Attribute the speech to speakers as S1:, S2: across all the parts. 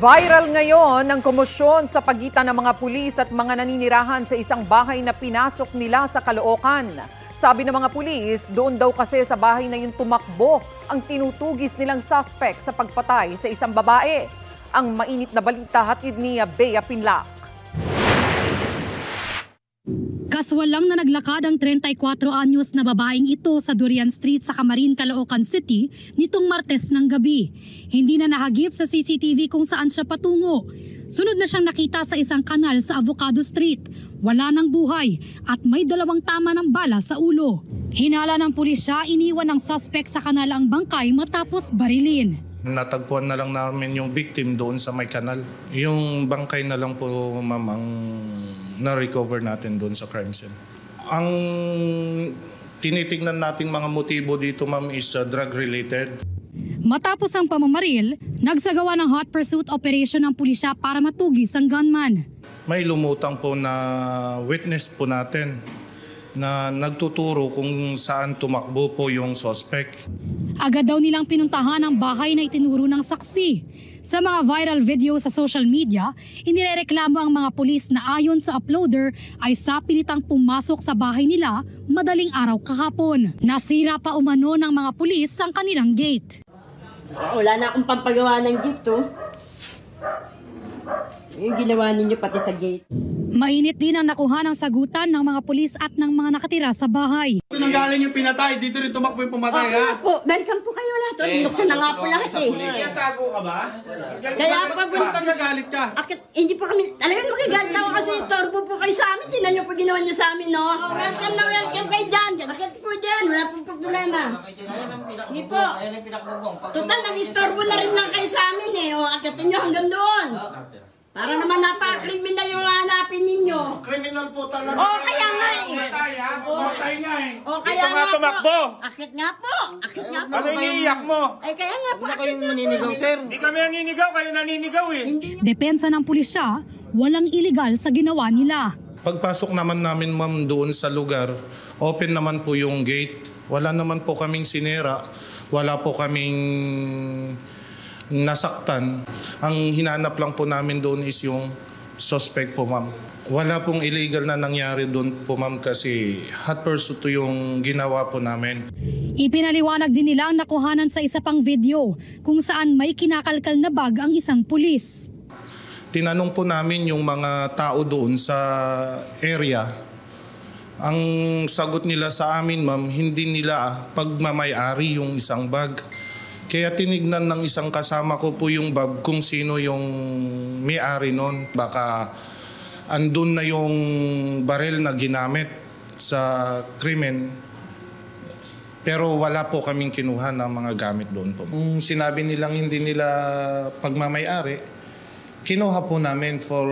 S1: Viral ngayon ang komosyon sa pagitan ng mga pulis at mga naninirahan sa isang bahay na pinasok nila sa Caloocan. Sabi ng mga pulis, doon daw kasi sa bahay na yun tumakbo ang tinutugis nilang suspect sa pagpatay sa isang babae. Ang mainit na balita hatid ni Bea Pinlac.
S2: Kaswal lang na naglakad ang 34 anyos na babaeng ito sa Durian Street sa Camarin, Caloocan City nitong Martes ng gabi. Hindi na nahagip sa CCTV kung saan siya patungo. Sunod na siyang nakita sa isang kanal sa Avocado Street. Wala ng buhay at may 2 tama ng bala sa ulo. Hinala ng pulisya, iniwan ng suspect sa kanal ang bangkay matapos barilin.
S3: Natagpuan na lang namin yung victim doon sa may kanal. Yung bangkay na lang po, ma'am, ang na-recover natin doon sa crime scene. Ang tinitingnan nating mga motibo dito, ma'am, is drug-related.
S2: Matapos ang pamamaril, nagsagawa ng hot pursuit operation ng pulisya para matugis ang gunman.
S3: May lumutang po na witness po natin na nagtuturo kung saan tumakbo po yung suspect.
S2: Agad daw nilang pinuntahan ang bahay na itinuro ng saksi. Sa mga viral video sa social media, inirereklamo ang mga pulis na ayon sa uploader ay sapilitang pumasok sa bahay nila madaling araw kahapon. Nasira pa umano ng mga pulis ang kanilang gate.
S4: Wala na akong pampagawa ng gate, oh. Yung ginawa ninyo pati sa gate.
S2: Mainit din ang nakuha ng sagutan ng mga pulis at ng mga nakatira sa bahay.
S5: Dito nang galing yung pinatay, dito rin tumakbo yung pumatay, ha?
S4: Po, balikan po kayo lahat. Nuksan na nga po lahat, eh.
S5: Kaya tago ka ba?
S4: Kaya pa po.
S5: Ba't nagagalit ka?
S4: Hindi po kami, talagang magagalit ako kasi istorbo po kayo sa amin. Tinan niyo po ginawa niyo sa amin, no? Welcome na welcome kayo dyan. Akit po dyan, wala pong problema. Hindi po. Total, nag-istorbo na rin lang kayo sa amin, eh. O, akitin niyo hanggang doon. Para naman napaka-criminal yung hanapin ninyo.
S5: Criminal po talaga.
S4: Kaya nga eh.
S5: Pumatay nga eh.
S4: Kaya
S6: nga tumakbo.
S4: Akit nga po. Akit nga po.
S6: Ano iniiyak mo?
S4: Ay, kaya nga po.
S6: Hindi kayo naninigaw, sir. Hindi kami naninigaw, kayo naninigaw eh.
S2: Depensa ng pulisya, walang iligal sa ginawa nila.
S3: Pagpasok naman namin, ma'am, doon sa lugar, open naman po yung gate. Wala naman po kaming sinira. Wala po kaming nasaktan. Ang hinanap lang po namin doon is yung suspect po, ma'am. Wala pong illegal na nangyari doon po, ma'am, kasi hot pursuit yung ginawa po namin.
S2: Ipinaliwanag din nila ang nakuhanan sa isa pang video kung saan may kinakalkal na bag ang isang pulis.
S3: Tinanong po namin yung mga tao doon sa area. Ang sagot nila sa amin, ma'am, hindi nila pagmamay-ari yung isang bag. Kaya tinignan ng isang kasama ko po yung bag kung sino yung may-ari nun. Baka andun na yung baril na ginamit sa krimen. Pero wala po kaming kinuha ng mga gamit doon po. Kung sinabi nilang hindi nila pagmamay-ari, kinuha po namin for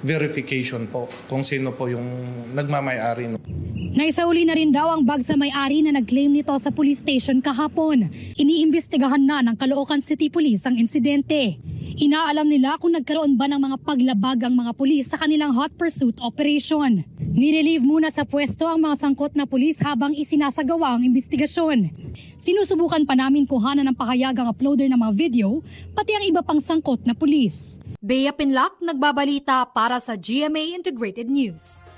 S3: verification po kung sino po yung nagmamay-ari.
S2: Naisauli na rin daw ang bag sa may-ari na nag-claim nito sa police station kahapon. Iniimbestigahan na ng Caloocan City Police ang insidente. Inaalam nila kung nagkaroon ba ng mga paglabag ang mga pulis sa kanilang hot pursuit operation. Nirelieve muna sa pwesto ang mga sangkot na pulis habang isinasagawa ang investigasyon. Sinusubukan pa namin kuhanan ng pahayag ang uploader ng mga video, pati ang iba pang sangkot na pulis. Bea Pinlac, nagbabalita para sa GMA Integrated News.